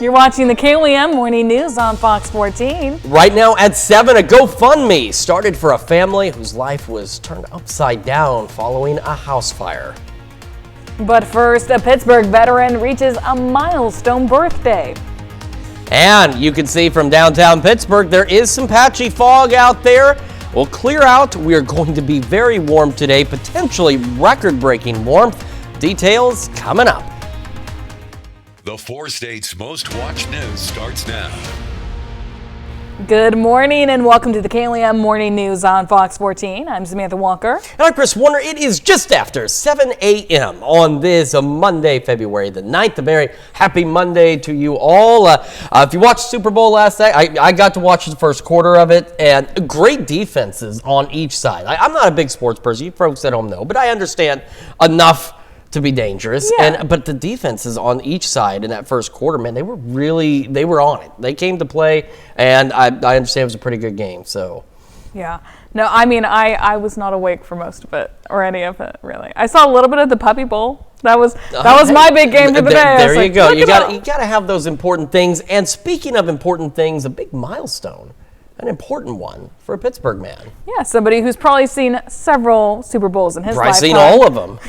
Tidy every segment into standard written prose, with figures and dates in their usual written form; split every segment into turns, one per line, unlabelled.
You're watching the KOAM Morning News on Fox 14.
Right now at 7, a GoFundMe started for a family whose life was turned upside down following a house fire.
But first, a Pittsburgh veteran reaches a milestone birthday.
And you can see from downtown Pittsburgh, there is some patchy fog out there. We'll clear out. We are going to be very warm today, potentially record-breaking warmth. Details coming up.
The 4 states' most watched news starts now.
Good morning and welcome to the KOAM Morning News on Fox 14. I'm Samantha Walker.
And I'm Chris Warner. It is just after 7 a.m. on this Monday, February the 9th. A very happy Monday to you all. If you watched Super Bowl last night, I got to watch the first quarter of it, and great defenses on each side. I'm not a big sports person. You folks at home know, but I understand enough to be dangerous.
Yeah.
But the defenses on each side in that first quarter, man, they were on it. They came to play, and I understand it was a pretty good game. So,
yeah. No, I mean, I was not awake for most of it, or any of it, really. I saw a little bit of the Puppy Bowl. That was my big game for the day.
There you go. You got to have those important things. And speaking of important things, a big milestone. An important one for a Pittsburgh man.
Yeah, somebody who's probably seen several Super Bowls in his lifetime.
I've seen all of them.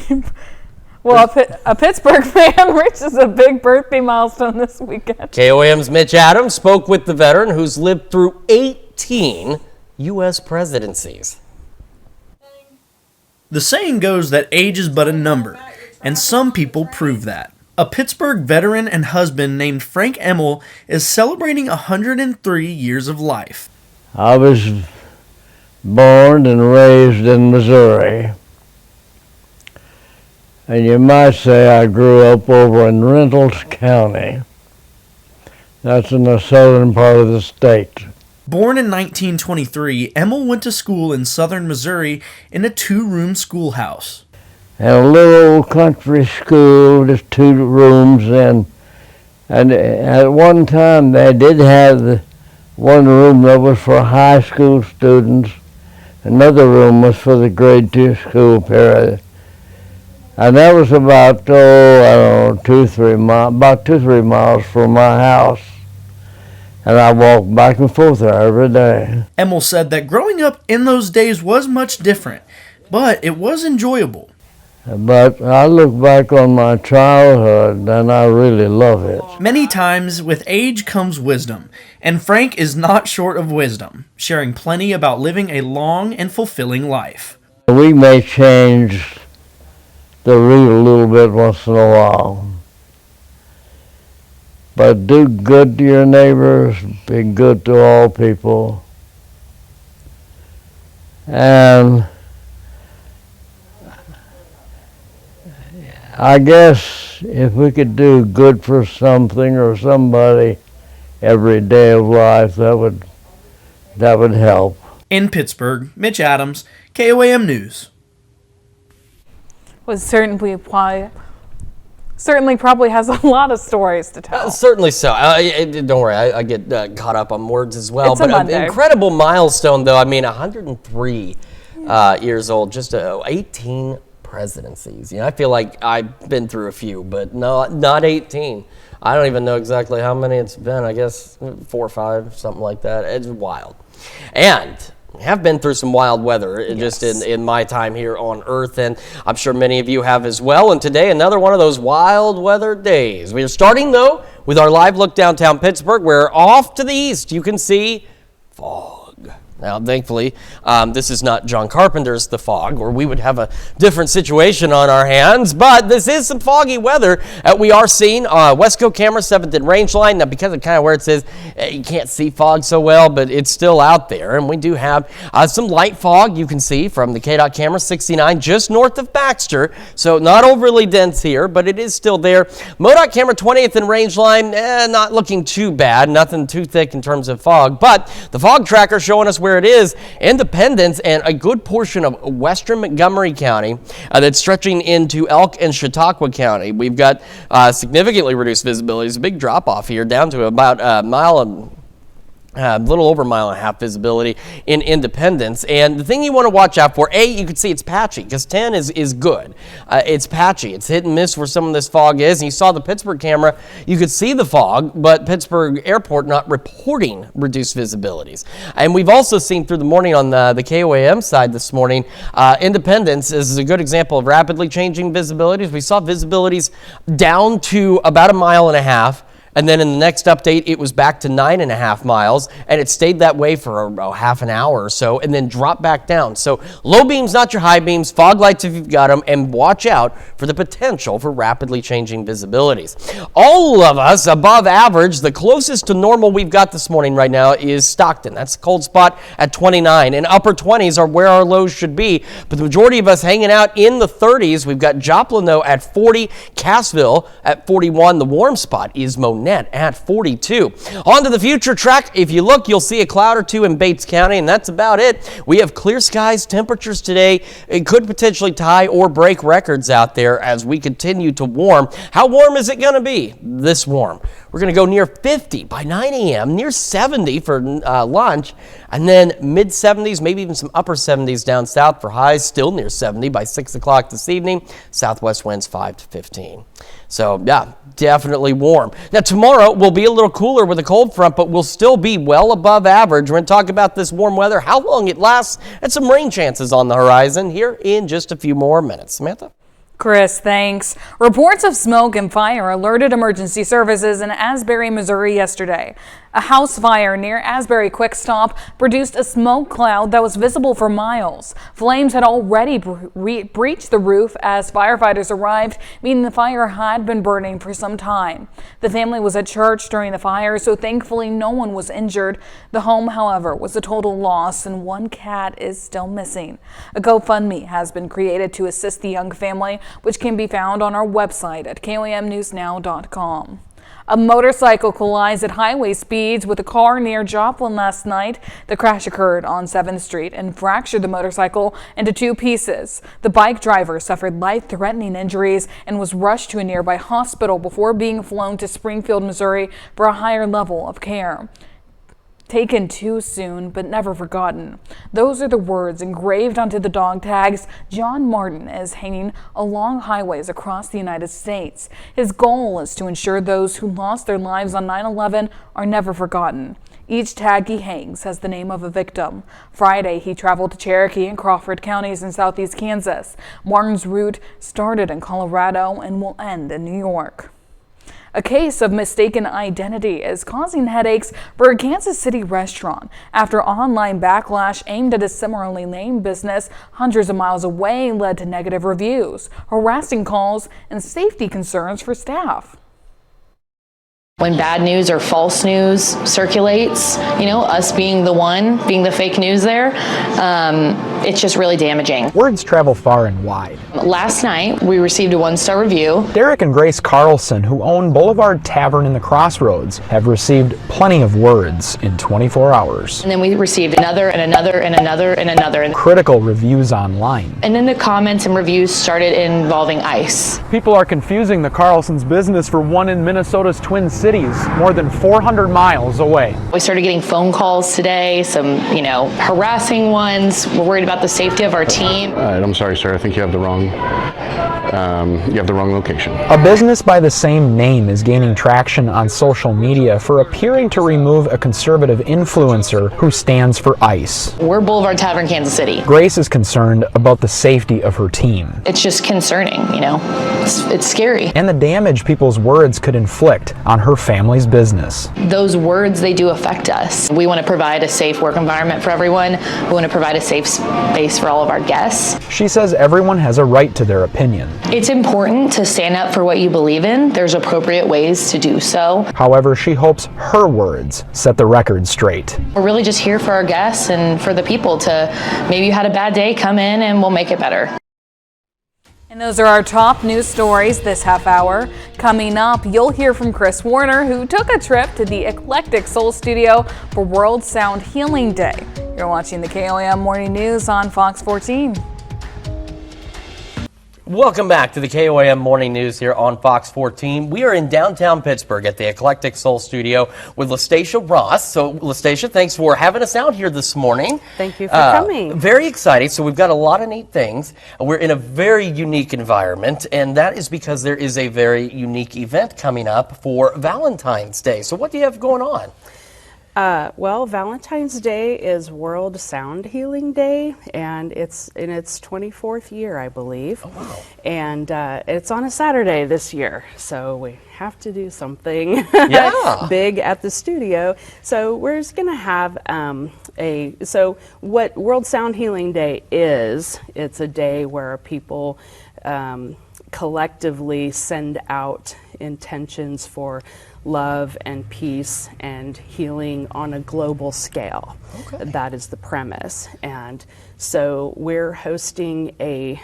Well, a Pittsburgh fan reaches a big birthday milestone this weekend.
KOAM's Mitch Adams spoke with the veteran who's lived through 18 U.S. presidencies.
The saying goes that age is but a number, and some people prove that. A Pittsburgh veteran and husband named Frank Emmel is celebrating 103 years of life.
I was born and raised in Missouri. And you might say I grew up over in Reynolds County. That's in the southern part of the state.
Born in 1923, Emmel went to school in southern Missouri in a 2-room schoolhouse.
And a little old country school, just 2 rooms, and at one time they did have one room that was for high school students. Another room was for the grade 2 school period. And that was about, 2-3 miles from my house. And I walked back and forth there every day.
Emmel said that growing up in those days was much different, but it was enjoyable.
But I look back on my childhood and I really love it.
Many times with age comes wisdom, and Frank is not short of wisdom, sharing plenty about living a long and fulfilling life.
We may change the route a little bit once in a while. But do good to your neighbors, be good to all people. And I guess if we could do good for something or somebody every day of life, that would help.
In Pittsburgh, Mitch Adams, KOAM News.
Was certainly probably has a lot of stories to tell.
Certainly so. Don't worry, I get caught up on words as well.
It's a Monday.
An incredible milestone, though. I mean, 103 years old, just 18 presidencies. I feel like I've been through a few, but no, not 18. I don't even know exactly how many it's been. I guess 4 or 5, something like that. It's wild. And have been through some wild weather just in my time here on Earth, and I'm sure many of you have as well. And today, another one of those wild weather days. We are starting, though, with our live look downtown Pittsburgh, where off to the east you can see fog. Now, thankfully, this is not John Carpenter's The Fog, or we would have a different situation on our hands, but this is some foggy weather. We are seeing Wesco camera 7th and range line. Now, because of kind of where it says you can't see fog so well, but it's still out there, and we do have some light fog you can see from the KDOT camera 69 just north of Baxter, so not overly dense here, but it is still there. MoDOT camera 20th and range line, not looking too bad, nothing too thick in terms of fog, but the fog tracker showing us where it is, Independence and a good portion of western Montgomery County that's stretching into Elk and Chautauqua County. We've got significantly reduced visibility. There's a big drop off here down to about a mile and A little over a mile and a half visibility in Independence. And the thing you want to watch out for, you can see it's patchy because 10 is good. It's patchy. It's hit and miss where some of this fog is. And you saw the Pittsburgh camera. You could see the fog, but Pittsburgh Airport not reporting reduced visibilities. And we've also seen through the morning on the KOAM side this morning, Independence is a good example of rapidly changing visibilities. We saw visibilities down to about a mile and a half. And then in the next update, it was back to 9.5 miles, and it stayed that way for half an hour or so, and then dropped back down. So low beams, not your high beams, fog lights if you've got them, and watch out for the potential for rapidly changing visibilities. All of us above average, the closest to normal we've got this morning right now is Stockton. That's a cold spot at 29, and upper 20s are where our lows should be. But the majority of us hanging out in the 30s. We've got Joplin, though, at 40, Cassville at 41. The warm spot is Monette at 42. On to the future track. If you look, you'll see a cloud or two in Bates County, and that's about it. We have clear skies. Temperatures today, it could potentially tie or break records out there as we continue to warm. How warm is it going to be? This warm. We're going to go near 50 by 9 a.m., near 70 for lunch, and then mid-70s, maybe even some upper 70s down south for highs, still near 70 by 6 o'clock this evening. Southwest winds 5 to 15. So, yeah, definitely warm. Now, tomorrow will be a little cooler with a cold front, but we'll still be well above average. We're going to talk about this warm weather, how long it lasts, and some rain chances on the horizon here in just a few more minutes. Samantha?
Chris, thanks. Reports of smoke and fire alerted emergency services in Asbury, Missouri yesterday. A house fire near Asbury Quick Stop produced a smoke cloud that was visible for miles. Flames had already breached the roof as firefighters arrived, meaning the fire had been burning for some time. The family was at church during the fire, so thankfully no one was injured. The home, however, was a total loss and one cat is still missing. A GoFundMe has been created to assist the young family, which can be found on our website at komnewsnow.com. A motorcycle collides at highway speeds with a car near Joplin last night. The crash occurred on 7th Street and fractured the motorcycle into two pieces. The bike driver suffered life-threatening injuries and was rushed to a nearby hospital before being flown to Springfield, Missouri for a higher level of care. Taken too soon, but never forgotten. Those are the words engraved onto the dog tags John Martin is hanging along highways across the United States. His goal is to ensure those who lost their lives on 9/11 are never forgotten. Each tag he hangs has the name of a victim. Friday, he traveled to Cherokee and Crawford counties in southeast Kansas. Martin's route started in Colorado and will end in New York. A case of mistaken identity is causing headaches for a Kansas City restaurant after online backlash aimed at a similarly named business hundreds of miles away led to negative reviews, harassing calls, and safety concerns for staff.
When bad news or false news circulates, us being the fake news there, it's just really damaging.
Words travel far and wide.
Last night, we received a 1-star review.
Derek and Grace Carlson, who own Boulevard Tavern in the Crossroads, have received plenty of words in 24 hours.
And then we received another and another and another and another.
Critical reviews online.
And then the comments and reviews started involving ICE.
People are confusing the Carlson's business for one in Minnesota's Twin Cities, more than 400 miles away.
We started getting phone calls today, some, harassing ones. We're worried about the safety of our team.
I'm sorry, sir. I think you have the wrong location.
A business by the same name is gaining traction on social media for appearing to remove a conservative influencer who stands for ICE.
We're Boulevard Tavern, Kansas City.
Grace is concerned about the safety of her team.
It's just concerning, It's scary.
And the damage people's words could inflict on her family's business.
Those words, they do affect us. We want to provide a safe work environment for everyone. We want to provide a safe space for all of our guests.
She says everyone has a right to their opinion.
It's important to stand up for what you believe in. There's appropriate ways to do so.
However, she hopes her words set the record straight.
We're really just here for our guests and for the people to, maybe you had a bad day, come in and we'll make it better.
And those are our top news stories this half hour. Coming up, you'll hear from Chris Warner, who took a trip to the Eclectic Soul Studio for World Sound Healing Day. You're watching the KOAM Morning News on Fox 14.
Welcome back to the KOAM Morning News here on Fox 14. We are in downtown Pittsburgh at the Eclectic Soul Studio with LaStacia Ross. So, LaStacia, thanks for having us out here this morning.
Thank you for coming.
Very exciting. So, we've got a lot of neat things. We're in a very unique environment, and that is because there is a very unique event coming up for Valentine's Day. So, what do you have going on?
Well, Valentine's Day is World Sound Healing Day, and it's in its 24th year, I believe.
Oh, wow.
And it's on a Saturday this year, so we have to do something big at the studio. So we're just going to have so what World Sound Healing Day is, it's a day where people collectively send out intentions for love and peace and healing on a global scale. Okay. That is the premise. And so we're hosting a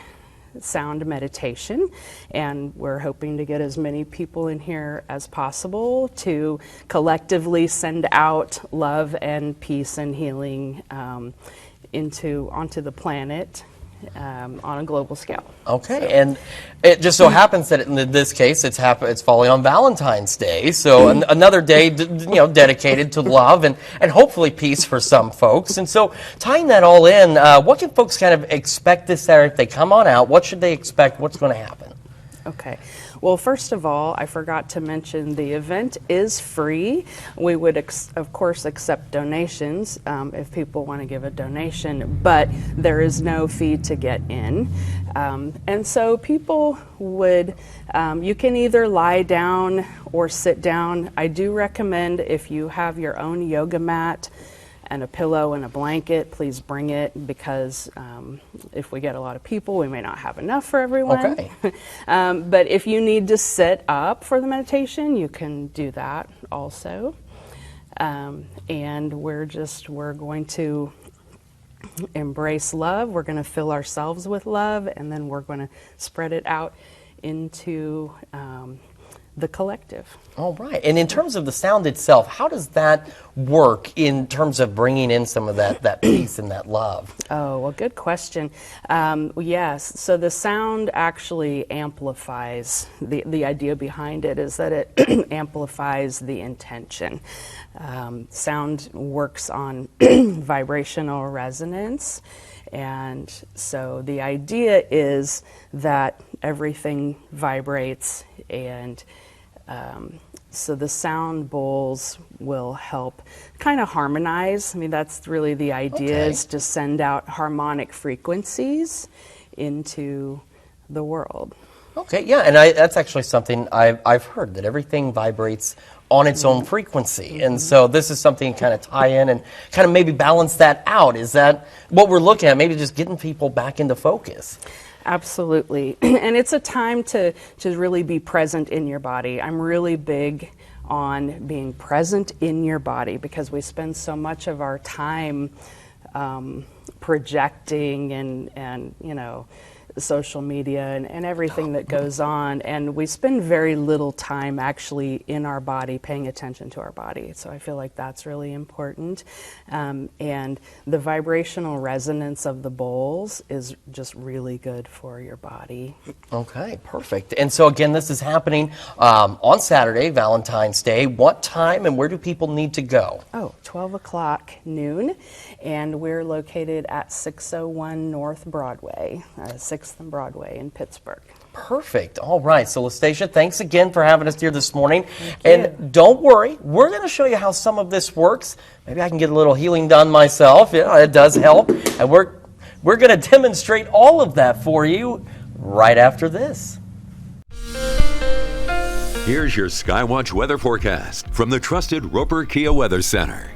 sound meditation, and we're hoping to get as many people in here as possible to collectively send out love and peace and healing onto the planet. On a global scale.
Okay, so. And it just so happens that in this case, it's falling on Valentine's Day, so another day, dedicated to love and hopefully peace for some folks. And so, tying that all in, what can folks kind of expect this Saturday if they come on out? What should they expect? What's going to happen?
Okay. Well, first of all, I forgot to mention the event is free. We would, of course, accept donations if people want to give a donation, but there is no fee to get in. And so people would, you can either lie down or sit down. I do recommend if you have your own yoga mat and a pillow and a blanket, please bring it, because if we get a lot of people, we may not have enough for everyone.
Okay.
But if you need to sit up for the meditation, you can do that also. And we're going to embrace love. We're going to fill ourselves with love, and then we're going to spread it out into the collective.
All right. And in terms of the sound itself, how does that work in terms of bringing in some of that peace and that love?
Oh, well, good question. Yes. So the sound actually amplifies, the idea behind it is that it amplifies the intention. Sound works on vibrational resonance. And so the idea is that everything vibrates, and so the sound bowls will help kind of harmonize. I mean, that's really the idea, is to send out harmonic frequencies into the world.
Okay, yeah, and that's actually something I've heard, that everything vibrates on its own frequency. And so this is something to kind of tie in and kind of maybe balance that out. Is that what we're looking at? Maybe just getting people back into focus.
Absolutely. And it's a time to really be present in your body. I'm really big on being present in your body, because we spend so much of our time projecting and social media and everything that goes on, and we spend very little time actually in our body, paying attention to our body. So I feel like that's really important, and the vibrational resonance of the bowls is just really good for your body.
Okay, perfect. And so again, this is happening on Saturday, Valentine's Day. What time and where do people need to go?
12 o'clock noon, and we're located at 601 North Broadway, 6th and Broadway in Pittsburgh.
Perfect. All right. So, LaStacia, thanks again for having us here this morning. And don't worry, we're going to show you how some of this works. Maybe I can get a little healing done myself. Yeah, it does help. And we're going to demonstrate all of that for you right after this.
Here's your Skywatch weather forecast from the trusted Roper Kia Weather Center.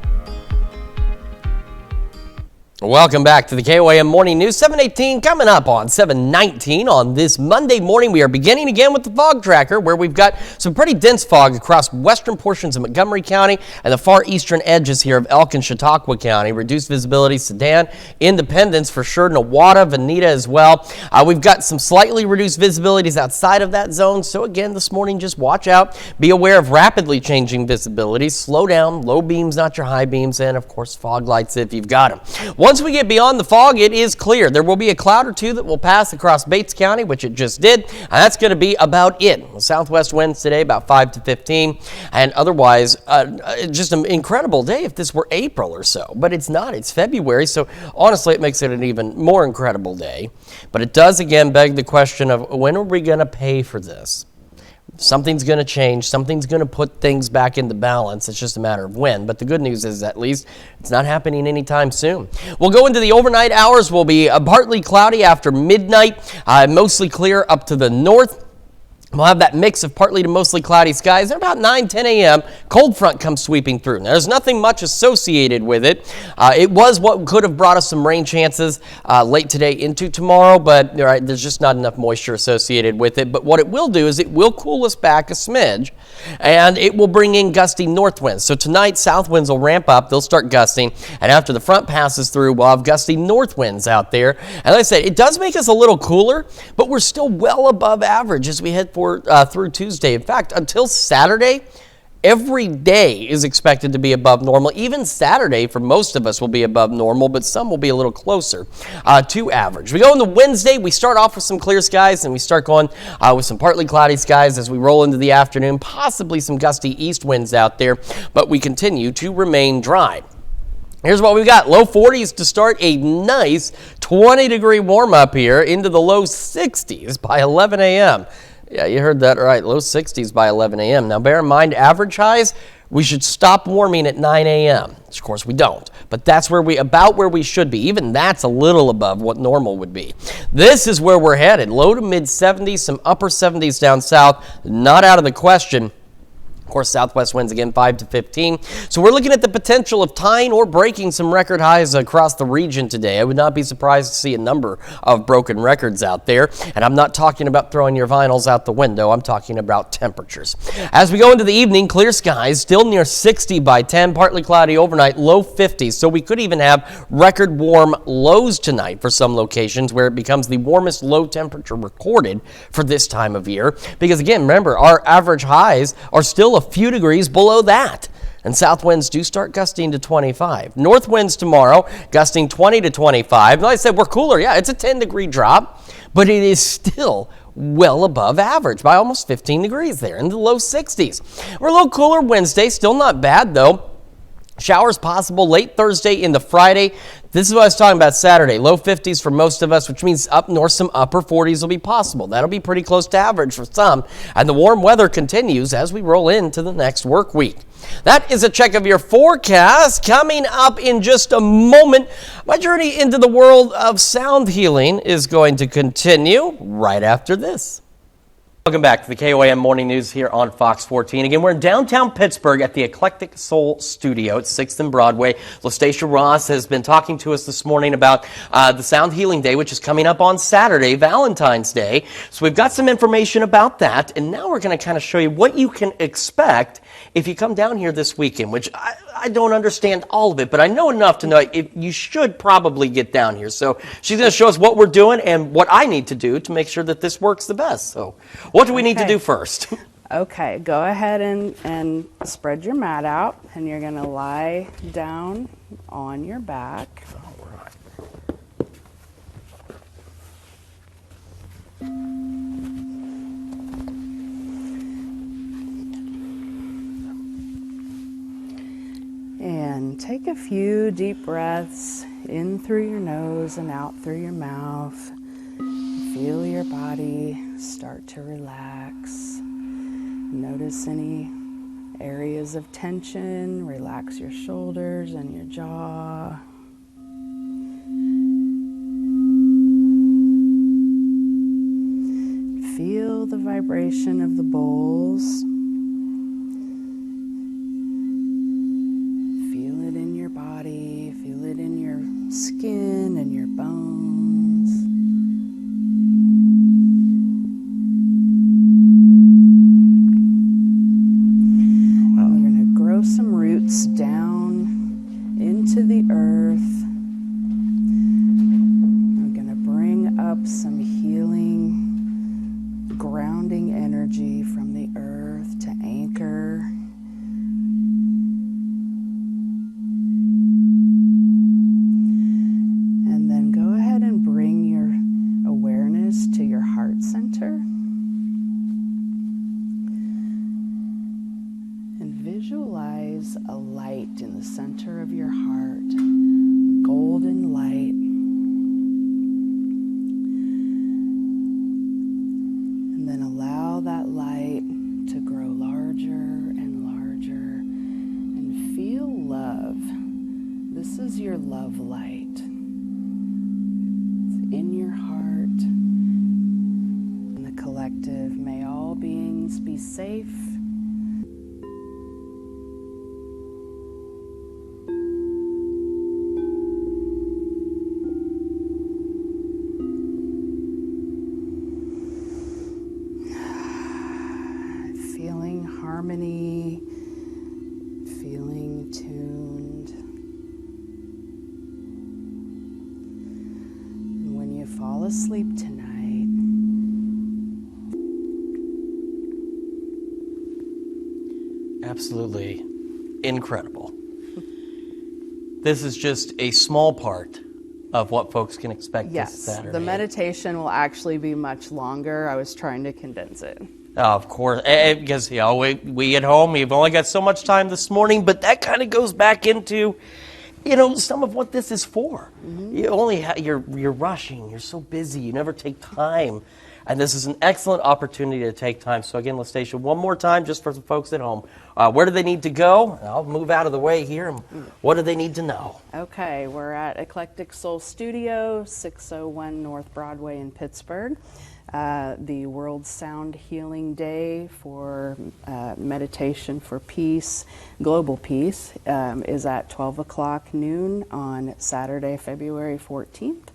Welcome back to the KOAM Morning News. 7:18 coming up on 7:19 on this Monday morning. We are beginning again with the fog tracker, where we've got some pretty dense fog across western portions of Montgomery County and the far eastern edges here of Elk and Chautauqua County. Reduced visibility, Sedan, Independence for sure, Nowata, Veneta as well. We've got some slightly reduced visibilities outside of that zone. So again, this morning, just watch out. Be aware of rapidly changing visibilities. Slow down, low beams, not your high beams, and of course, fog lights if you've got them. One once we get beyond the fog, it is clear. There will be a cloud or two that will pass across Bates County, which it just did, and that's going to be about it. Southwest winds today about 5 to 15, and otherwise just an incredible day if this were April or so, but it's not. It's February, so honestly it makes it an even more incredible day. But it does again beg the question of when are we going to pay for this? Something's going to change. Something's going to put things back into balance. It's just a matter of when. But the good news is at least it's not happening anytime soon. We'll go into the overnight hours. We'll be partly cloudy after midnight, mostly clear up to the north. We'll have that mix of partly to mostly cloudy skies. At about 9, 10 a.m., cold front comes sweeping through. Now, there's nothing much associated with it. It was what could have brought us some rain chances late today into tomorrow, but there's just not enough moisture associated with it. But what it will do is it will cool us back a smidge, and it will bring in gusty north winds. So tonight, south winds will ramp up. They'll start gusting, and after the front passes through, we'll have gusty north winds out there. And like I said, it does make us a little cooler, but we're still well above average as we head through Tuesday. In fact, until Saturday, every day is expected to be above normal. Even Saturday, for most of us, will be above normal, but some will be a little closer to average. We go into Wednesday. We start off with some clear skies, and we start going with some partly cloudy skies as we roll into the afternoon, possibly some gusty east winds out there, but we continue to remain dry. Here's what we've got. Low 40s to start a nice 20-degree warm-up here into the low 60s by 11 a.m. Yeah, you heard that right. Low 60s by 11 a.m. Now, bear in mind, average highs, we should stop warming at 9 a.m. Of course, we don't. But that's about where we should be. Even that's a little above what normal would be. This is where we're headed. Low to mid 70s, some upper 70s down south. Not out of the question. Of course, southwest winds again 5 to 15. So we're looking at the potential of tying or breaking some record highs across the region today. I would not be surprised to see a number of broken records out there. And I'm not talking about throwing your vinyls out the window. I'm talking about temperatures. As we go into the evening, clear skies, still near 60 by 10, partly cloudy overnight, low 50s. So we could even have record warm lows tonight for some locations where it becomes the warmest low temperature recorded for this time of year. Because again, remember, our average highs are still a few degrees below that. And south winds do start gusting to 25. North winds tomorrow, gusting 20 to 25. Like I said, we're cooler. Yeah, it's a 10-degree drop, but it is still well above average by almost 15 degrees there in the low 60s. We're a little cooler Wednesday, still not bad though. Showers possible late Thursday into Friday. This is what I was talking about Saturday. Low 50s for most of us, which means up north some upper 40s will be possible. That'll be pretty close to average for some. And the warm weather continues as we roll into the next work week. That is a check of your forecast. Coming up in just a moment, my journey into the world of sound healing is going to continue right after this. Welcome back to the KOAM Morning News here on Fox 14. Again, we're in downtown Pittsburgh at the Eclectic Soul Studio at 6th and Broadway. LaStacia Ross has been talking to us this morning about the Sound Healing Day, which is coming up on Saturday, Valentine's Day. So we've got some information about that, and now we're going to kind of show you what you can expect if you come down here this weekend, which I don't understand all of it, but I know enough to know you should probably get down here. So she's going to show us what we're doing and what I need to do to make sure that this works the best. So what do we need to do first?
Okay, go ahead and spread your mat out, and you're going to lie down on your back.
All right.
And take a few deep breaths in through your nose and out through your mouth. Feel your body start to relax. Notice any areas of tension. Relax your shoulders and your jaw. Feel the vibration of the bowls. Feel it in your body. Feel it in your skin and your bones. We're going to grow some roots down into the earth. We're going to bring up some healing, grounding energy from the earth. is a light in the center of your heart, a golden light. And then allow that light to grow larger and larger and feel love. This is your love light. It's in your heart. In the collective, may all beings be safe. Feeling harmony, feeling tuned. And when you fall asleep tonight,
Absolutely incredible. This is just a small part of what folks can expect this
yes,
Saturday.
the meditation will actually be much longer. I was trying to condense it.
Of course, because we at home, we've only got so much time this morning, but that kind of goes back into, some of what this is for.
Mm-hmm.
You only you're rushing, you're so busy, you never take time, and this is an excellent opportunity to take time. So again, Lestation, one more time, just for the folks at home, where do they need to go? I'll move out of the way here. And what do they need to know?
Okay, we're at Eclectic Soul Studio, 601 North Broadway in Pittsburgh. The World Sound Healing Day for meditation for peace, global peace, is at 12 o'clock noon on Saturday, February 14th.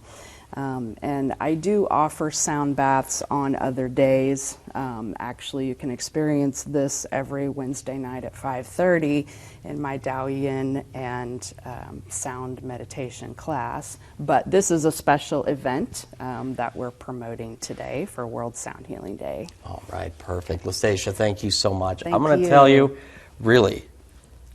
And I do offer sound baths on other days. Actually, you can experience this every Wednesday night at 5:30 in my Taoyin and sound meditation class. But this is a special event that we're promoting today for World Sound Healing Day.
All right, perfect. Lestation, thank you so much.
Thank
I'm going to
you.
tell you, really,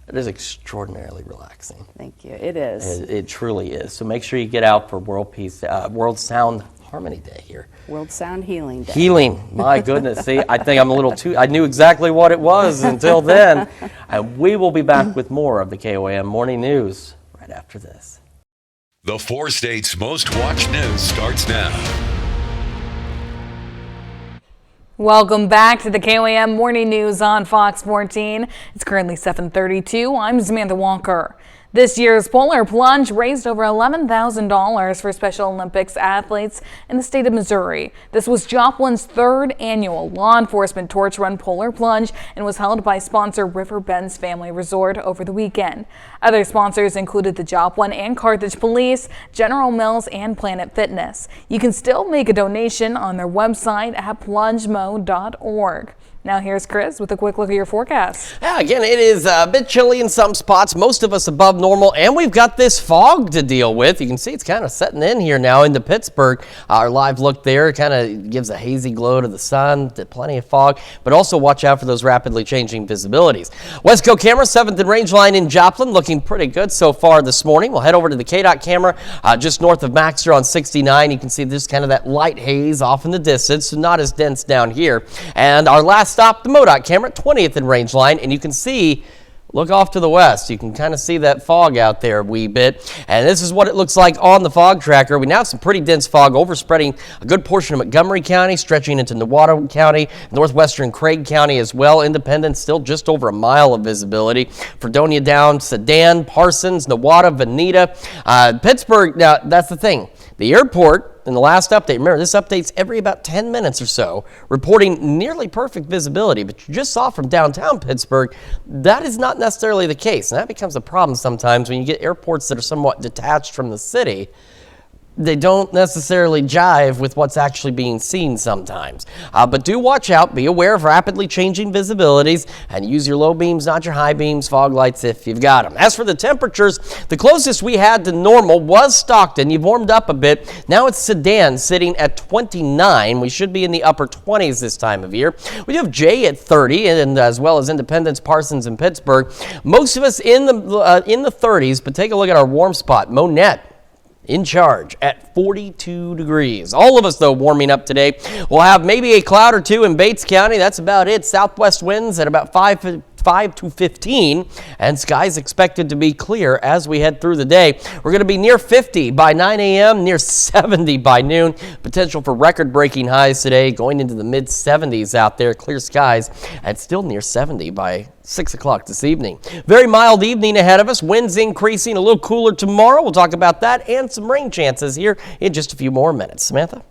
it is extraordinarily relaxing.
Thank you. It is.
It truly is. So make sure you get out for World Sound Harmony Day here.
World Sound Healing Day.
Healing, my goodness. See, I think I'm a little too, I knew exactly what it was until then. And we will be back with more of the KOAM Morning News right after this.
The 4 states' most watched news starts now.
Welcome back to the KOAM Morning News on Fox 14. It's currently 7:32. I'm Samantha Walker. This year's Polar Plunge raised over $11,000 for Special Olympics athletes in the state of Missouri. This was Joplin's third annual law enforcement torch run Polar Plunge and was held by sponsor River Bend's Family Resort over the weekend. Other sponsors included the Joplin and Carthage Police, General Mills, and Planet Fitness. You can still make a donation on their website at plungemo.org. Now here's Chris with a quick look at your forecast.
Yeah, again, it is a bit chilly in some spots, most of us above normal, and we've got this fog to deal with. You can see it's kind of setting in here now into Pittsburgh. Our live look there kind of gives a hazy glow to the sun, plenty of fog, but also watch out for those rapidly changing visibilities. Westco camera, 7th and range line in Joplin, looking pretty good so far this morning. We'll head over to the KDOT camera just north of Maxter on 69. You can see there's kind of that light haze off in the distance, so not as dense down here. And our last stop, the MoDOT camera, 20th and range line, and you can see, look off to the west. You can kind of see that fog out there a wee bit. And this is what it looks like on the fog tracker. We now have some pretty dense fog overspreading a good portion of Montgomery County, stretching into Newada County, northwestern Craig County as well. Independence still just over a mile of visibility. Fredonia down, Sedan, Parsons, Newada, Veneta. Pittsburgh, now that's the thing. The airport, in the last update, remember this update's every about 10 minutes or so, reporting nearly perfect visibility, but you just saw from downtown Pittsburgh, that is not necessarily the case. And that becomes a problem sometimes when you get airports that are somewhat detached from the city. They don't necessarily jive with what's actually being seen sometimes. But do watch out, be aware of rapidly changing visibilities, and use your low beams, not your high beams, fog lights if you've got them. As for the temperatures, the closest we had to normal was Stockton. You've warmed up a bit. Now it's Sedan sitting at 29. We should be in the upper 20s this time of year. We do have Jay at 30, and as well as Independence, Parsons, and Pittsburgh. Most of us in the 30s, but take a look at our warm spot, Monette, in charge at 42 degrees. All of us, though, warming up today. We'll have maybe a cloud or two in Bates County. That's about it. Southwest winds at about 5 45 to 15, and skies expected to be clear as we head through the day. We're going to be near 50 by 9 a.m., near 70 by noon. Potential for record-breaking highs today, going into the mid-70s out there, clear skies, and still near 70 by 6 o'clock this evening. Very mild evening ahead of us. Winds increasing, a little cooler tomorrow. We'll talk about that and some rain chances here in just a few more minutes. Samantha?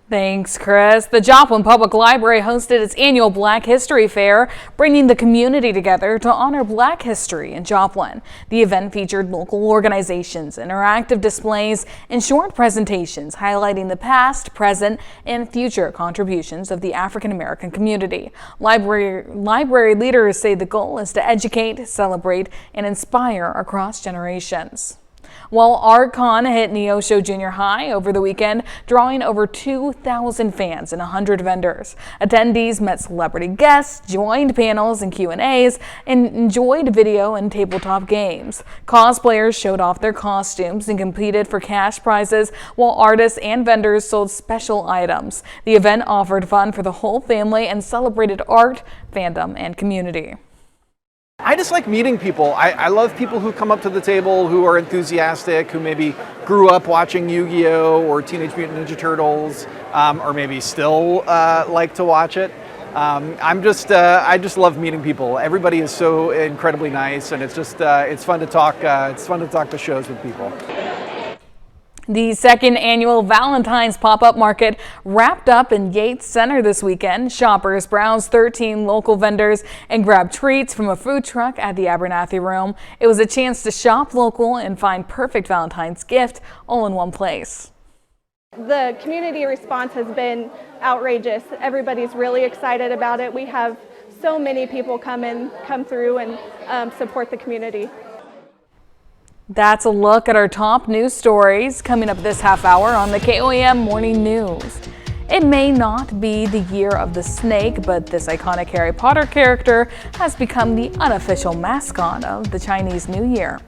Thanks, Chris. The Joplin Public Library hosted its annual Black History Fair, bringing the community together to honor Black history in Joplin. The event featured local organizations, interactive displays, and short presentations highlighting the past, present, and future contributions of the African American community. Library leaders say the goal is to educate, celebrate, and inspire across generations. While ArtCon hit Neosho Junior High over the weekend, drawing over 2,000 fans and 100 vendors. Attendees met celebrity guests, joined panels and Q&As, and enjoyed video and tabletop games. Cosplayers showed off their costumes and competed for cash prizes, while artists and vendors sold special items. The event offered fun for the whole family and celebrated art, fandom, and community.
I just like meeting people. I love people who come up to the table who are enthusiastic, who maybe grew up watching Yu-Gi-Oh! Or Teenage Mutant Ninja Turtles, or maybe still like to watch it. I just love meeting people. Everybody is so incredibly nice, and it's fun to talk. It's fun to talk to shows with people.
The second annual Valentine's Pop-Up Market wrapped up in Yates Center this weekend. Shoppers browsed 13 local vendors and grabbed treats from a food truck at the Abernathy Room. It was a chance to shop local and find perfect Valentine's gift all in one place.
The community response has been outrageous. Everybody's really excited about it. We have so many people come through and support the community.
That's a look at our top news stories coming up this half hour on the KOAM Morning News. It may not be the year of the snake, but this iconic Harry Potter character has become the unofficial mascot of the Chinese New Year.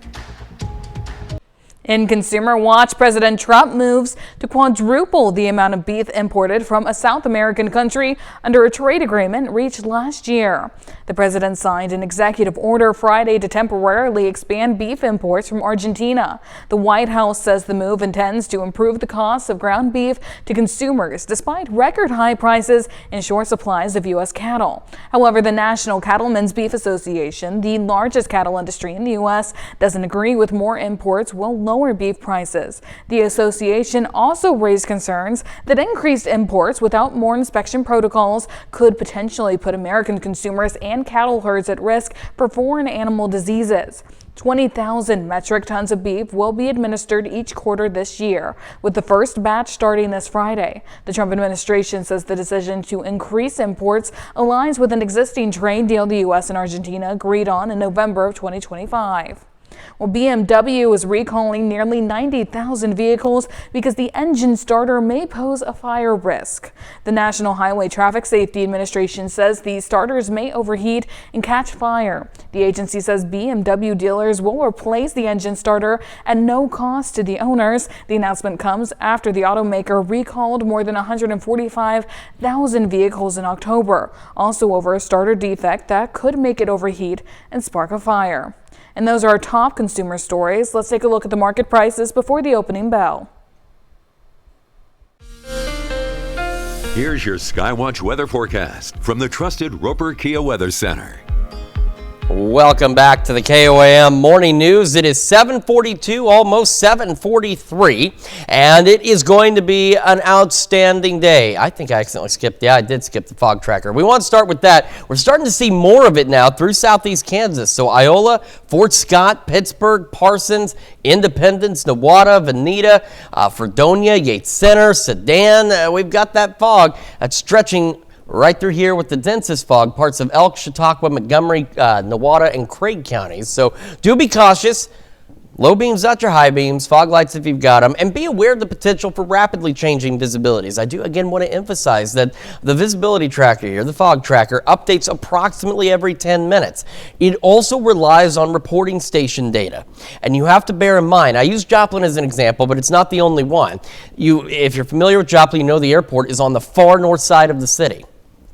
In Consumer Watch, President Trump moves to quadruple the amount of beef imported from a South American country under a trade agreement reached last year. The president signed an executive order Friday to temporarily expand beef imports from Argentina. The White House says the move intends to improve the cost of ground beef to consumers despite record high prices and short supplies of U.S. cattle. However, the National Cattlemen's Beef Association, the largest cattle industry in the U.S., doesn't agree with more imports will lower beef prices. The association also raised concerns that increased imports without more inspection protocols could potentially put American consumers and cattle herds at risk for foreign animal diseases. 20,000 metric tons of beef will be administered each quarter this year, with the first batch starting this Friday. The Trump administration says the decision to increase imports aligns with an existing trade deal the U.S. and Argentina agreed on in November of 2025. Well, BMW is recalling nearly 90,000 vehicles because the engine starter may pose a fire risk. The National Highway Traffic Safety Administration says these starters may overheat and catch fire. The agency says BMW dealers will replace the engine starter at no cost to the owners. The announcement comes after the automaker recalled more than 145,000 vehicles in October, also over a starter defect that could make it overheat and spark a fire. And those are our top consumer stories. Let's take a look at the market prices before the opening bell.
Here's your Skywatch weather forecast from the trusted Roper Kia Weather Center.
Welcome back to the KOAM Morning News. It is 7:42, almost 7:43, and it is going to be an outstanding day. I think I accidentally skipped. Yeah, I did skip the fog tracker. We want to start with that. We're starting to see more of it now through southeast Kansas. So Iola, Fort Scott, Pittsburgh, Parsons, Independence, Nowata, Veneta, Fredonia, Yates Center, Sedan. We've got that fog that's stretching right through here with the densest fog, parts of Elk, Chautauqua, Montgomery, Nowata, and Craig counties. So do be cautious. Low beams, not your high beams, fog lights if you've got them, and be aware of the potential for rapidly changing visibilities. I do again want to emphasize that the visibility tracker here, the fog tracker, updates approximately every 10 minutes. It also relies on reporting station data, and you have to bear in mind, I use Joplin as an example, but it's not the only one. If you're familiar with Joplin, you know the airport is on the far north side of the city.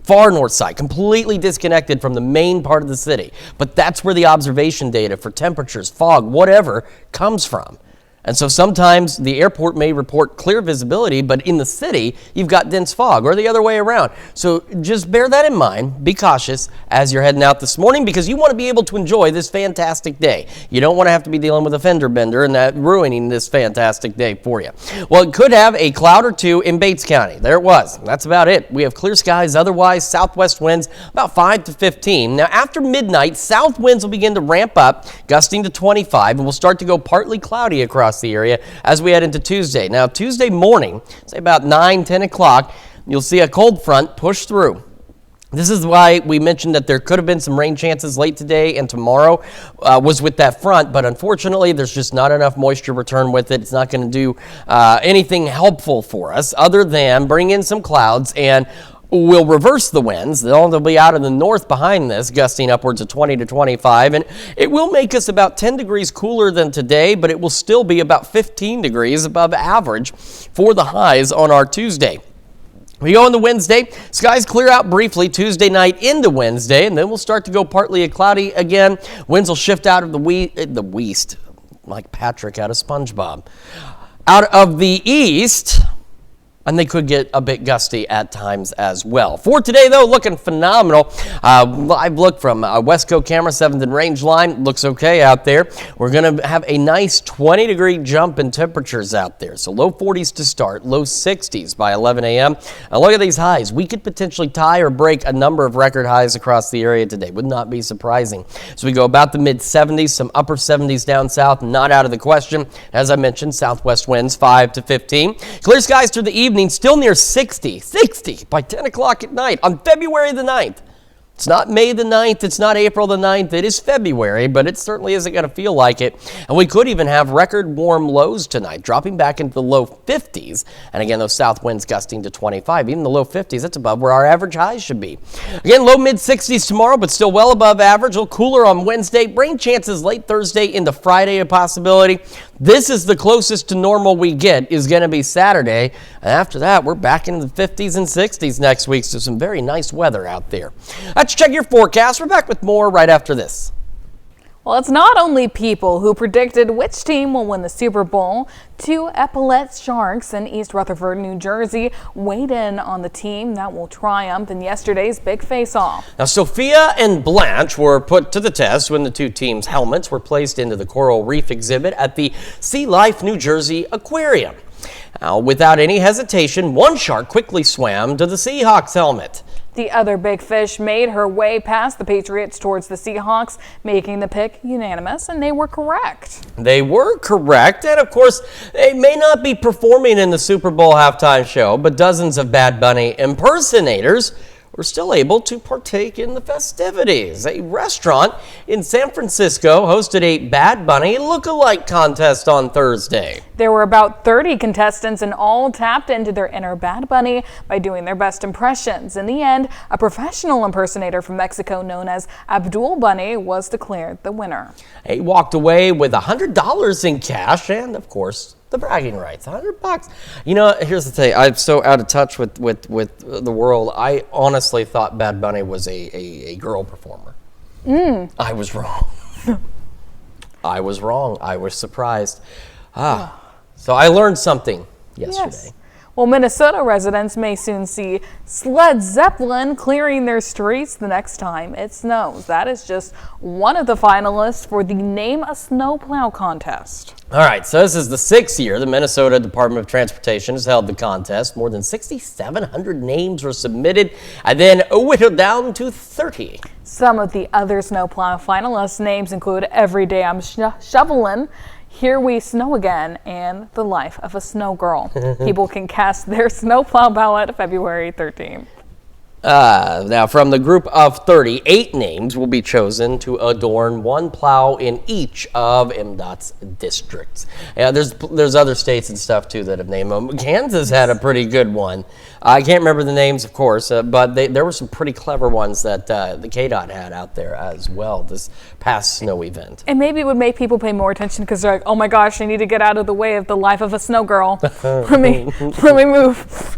far north side, completely disconnected from the main part of the city. But that's where the observation data for temperatures, fog, whatever comes from. And so sometimes the airport may report clear visibility, but in the city, you've got dense fog, or the other way around. So just bear that in mind. Be cautious as you're heading out this morning, because you want to be able to enjoy this fantastic day. You don't want to have to be dealing with a fender bender and that ruining this fantastic day for you. Well, it could have a cloud or two in Bates County. There it was. That's about it. We have clear skies. Otherwise, southwest winds about 5 to 15. Now, after midnight, south winds will begin to ramp up, gusting to 25, and will start to go partly cloudy across the area as we head into Tuesday. Now, Tuesday morning, say about 9, 10 o'clock, you'll see a cold front push through. This is why we mentioned that there could have been some rain chances late today and tomorrow was with that front, but unfortunately there's just not enough moisture return with it. It's not going to do anything helpful for us other than bring in some clouds and will reverse the winds. They'll be out in the north behind this, gusting upwards of 20 to 25, and it will make us about 10 degrees cooler than today, but it will still be about 15 degrees above average for the highs on our Tuesday. We go into Wednesday, skies clear out briefly Tuesday night into Wednesday, and then we'll start to go partly cloudy again. Winds will shift out of the west, like Patrick out of SpongeBob. Out of the east, and they could get a bit gusty at times as well. For today, though, looking phenomenal. Live look from Westco Camera 7th and Range Line. Looks okay out there. We're going to have a nice 20-degree jump in temperatures out there. So low 40s to start, low 60s by 11 a.m. Now look at these highs. We could potentially tie or break a number of record highs across the area today. Would not be surprising. So we go about the mid-70s, some upper 70s down south, not out of the question. As I mentioned, southwest winds 5 to 15. Clear skies through the evening. Still near 60 by 10 o'clock at night on February the 9th. It's not May the 9th, it's not April the 9th, it is February, but it certainly isn't going to feel like it. And we could even have record warm lows tonight, dropping back into the low 50s. And again, those south winds gusting to 25. Even the low 50s, that's above where our average highs should be. Again, low mid 60s tomorrow, but still well above average. A little cooler on Wednesday. Rain chances late Thursday into Friday a possibility. This is the closest to normal we get, is going to be Saturday. And after that, we're back into the 50s and 60s next week, so some very nice weather out there. Let's check your forecast. We're back with more right after this.
Well, it's not only people who predicted which team will win the Super Bowl. Two Epaulet Sharks in East Rutherford, New Jersey, weighed in on the team that will triumph in yesterday's big face-off.
Now, Sophia and Blanche were put to the test when the two teams' helmets were placed into the Coral Reef exhibit at the Sea Life New Jersey Aquarium. Now, without any hesitation, one shark quickly swam to the Seahawks helmet.
The other big fish made her way past the Patriots towards the Seahawks, making the pick unanimous, and they were correct.
They were correct, and of course, they may not be performing in the Super Bowl halftime show, but dozens of Bad Bunny impersonators were still able to partake in the festivities. A restaurant in San Francisco hosted a Bad Bunny look-alike contest on Thursday.
There were about 30 contestants and all tapped into their inner Bad Bunny by doing their best impressions. In the end, a professional impersonator from Mexico known as Abdul Bunny was declared the winner.
He walked away with $100 in cash and, of course, the bragging rights. $100. You know, here's the thing. I'm so out of touch with the world. I honestly thought Bad Bunny was a girl performer. I was wrong. I was wrong. I was surprised. So I learned something yesterday.
Yes. Well, Minnesota residents may soon see Led Zeppelin clearing their streets the next time it snows. That is just one of the finalists for the Name a Snowplow contest.
All right, so this is the 6th year the Minnesota Department of Transportation has held the contest. More than 6,700 names were submitted and then whittled down to 30.
Some of the other snowplow finalists' names include Every Day I'm Shoveling, Here We Snow Again, and The Life of a Snow Girl. People can cast their snowplow ballot February 13th.
Now, from the group of 30, 8 names will be chosen to adorn one plow in each of MDOT's districts. Yeah, there's other states and stuff, too, that have named them. Kansas had a pretty good one. I can't remember the names, of course, but there were some pretty clever ones that the KDOT had out there as well this past snow event.
And maybe it would make people pay more attention because they're like, oh my gosh, I need to get out of the way of The Life of a Snow Girl. let me move.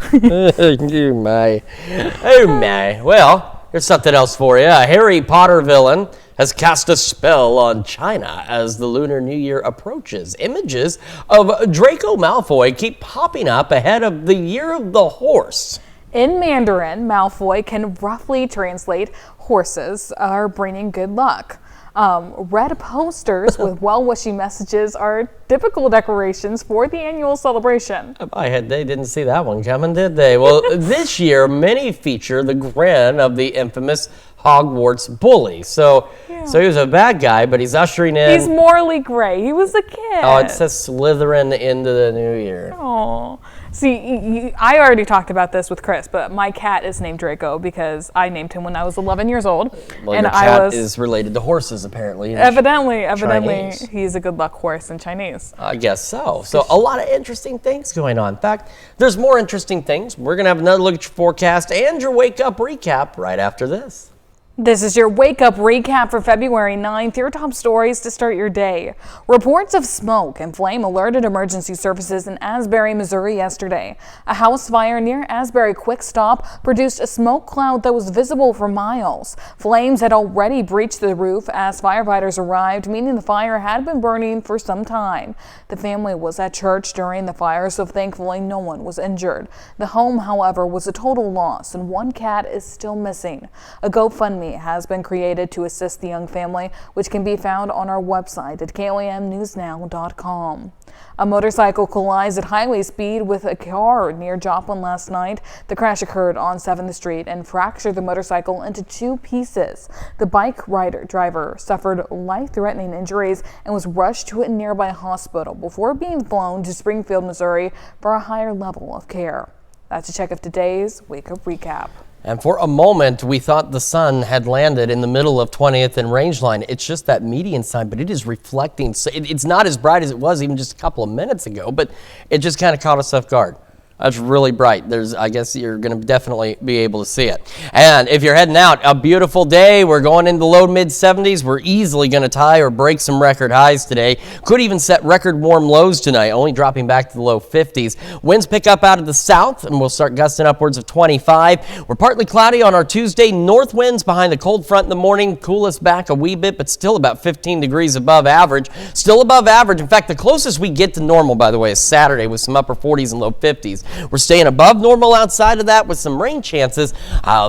Oh my. Well, here's something else for you. A Harry Potter villain has cast a spell on China as the Lunar New Year approaches. Images of Draco Malfoy keep popping up ahead of the Year of the Horse.
In Mandarin, Malfoy can roughly translate horses are bringing good luck. Red posters with well-wishing messages are typical decorations for the annual celebration.
They didn't see that one coming, did they? Well, this year, many feature the grin of the infamous Hogwarts bully. So he was a bad guy, but he's ushering in...
He's morally gray. He was a kid.
Oh, it says Slytherin into the new year.
Oh. See, I already talked about this with Chris, but my cat is named Draco because I named him when I was 11 years old.
Well, and your cat is related to horses, apparently.
Evidently,
Chinese.
He's a good luck horse in Chinese.
I guess so. So a lot of interesting things going on. In fact, there's more interesting things. We're going to have another look at your forecast and your wake-up recap right after this.
This is your wake-up recap for February 9th, your top stories to start your day. Reports of smoke and flame alerted emergency services in Asbury, Missouri yesterday. A house fire near Asbury Quick Stop produced a smoke cloud that was visible for miles. Flames had already breached the roof as firefighters arrived, meaning the fire had been burning for some time. The family was at church during the fire, so thankfully no one was injured. The home, however, was a total loss, and one cat is still missing. A GoFundMe has been created to assist the young family, which can be found on our website at KOAMnewsnow.com. A motorcycle collides at highway speed with a car near Joplin last night. The crash occurred on 7th Street and fractured the motorcycle into two pieces. The bike driver suffered life-threatening injuries and was rushed to a nearby hospital before being flown to Springfield, Missouri for a higher level of care. That's a check of today's Wake Up Recap.
And for a moment, we thought the sun had landed in the middle of 20th and Rangeline. It's just that median sign, but it is reflecting. So it's not as bright as it was even just a couple of minutes ago, but it just kind of caught us off guard. That's really bright. I guess you're going to definitely be able to see it. And if you're heading out, a beautiful day. We're going into the low mid 70s. We're easily going to tie or break some record highs today. Could even set record warm lows tonight, only dropping back to the low 50s. Winds pick up out of the south, and we'll start gusting upwards of 25. We're partly cloudy on our Tuesday. North winds behind the cold front in the morning. Cool us back a wee bit, but still about 15 degrees above average. Still above average. In fact, the closest we get to normal, by the way, is Saturday with some upper 40s and low 50s. We're staying above normal outside of that with some rain chances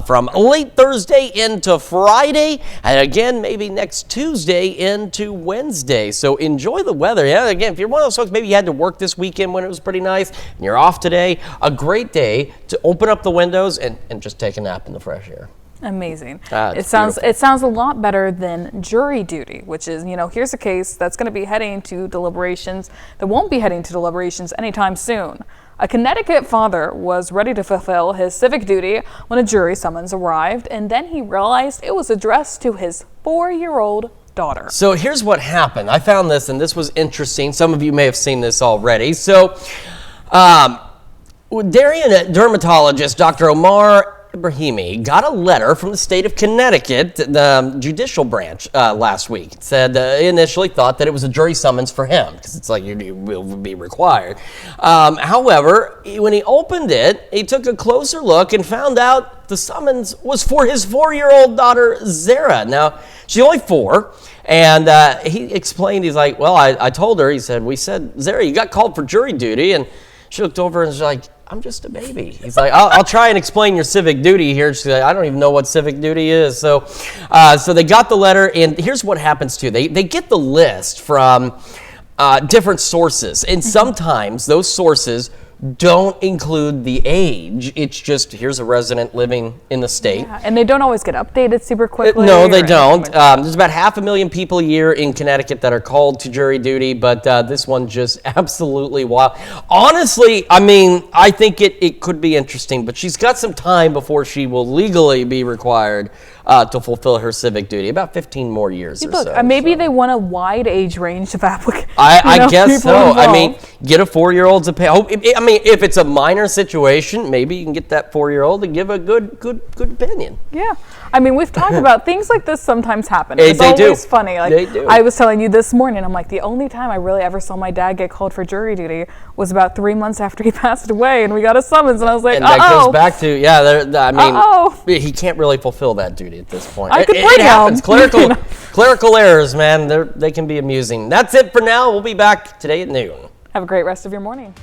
from late Thursday into Friday, and again maybe next Tuesday into Wednesday. So enjoy the weather. Yeah, again, if you're one of those folks, maybe you had to work this weekend when it was pretty nice, and you're off today, a great day to open up the windows and just take a nap in the fresh air.
Amazing.
It sounds
a lot better than jury duty, which is, here's a case that's going to be heading to deliberations, that won't be heading to deliberations anytime soon. A Connecticut father was ready to fulfill his civic duty when a jury summons arrived, and then he realized it was addressed to his 4-year-old daughter.
So here's what happened. I found this, and this was interesting. Some of you may have seen this already. So, Darien dermatologist Dr. Omar Ibrahimi got a letter from the state of Connecticut, the judicial branch, last week. It said initially thought that it was a jury summons for him because it's like you will be required. However, when he opened it, he took a closer look and found out the summons was for his 4-year-old daughter, Zara. Now, she's only 4. And he explained, he's like, well, I told her, he said, we said, Zara, you got called for jury duty. And she looked over and was like, I'm just a baby. He's like, I'll try and explain your civic duty here. She's like, I don't even know what civic duty is. So they got the letter, and here's what happens too. They get the list from different sources, and sometimes those sources don't include the age. It's just, here's a resident living in the state.
Yeah, and they don't always get updated super quickly.
No, they don't. There's about 500,000 people a year in Connecticut that are called to jury duty, but this one just absolutely wild. Honestly, I mean, I think it could be interesting, but she's got some time before she will legally be required to fulfill her civic duty. About 15 more years or
Look,
so.
maybe they want a wide age range of applicants.
I guess
people
so. I
involved.
mean, get a 4-year-old to pay. I mean, if it's a minor situation, maybe you can get that 4-year-old to give a good opinion.
Yeah. I mean, we've talked about things like this sometimes happen.
They
It's always
do.
funny. Like,
They do.
I was telling you this morning, I'm like, the only time I really ever saw my dad get called for jury duty was about 3 months after he passed away, and we got a summons, and I was like,
And that goes back to, I mean, he can't really fulfill that duty at this point.
I could
It
bring
happens.
him.
Clerical errors, man, they can be amusing. That's it for now. We'll be back today at noon.
Have a great rest of your morning.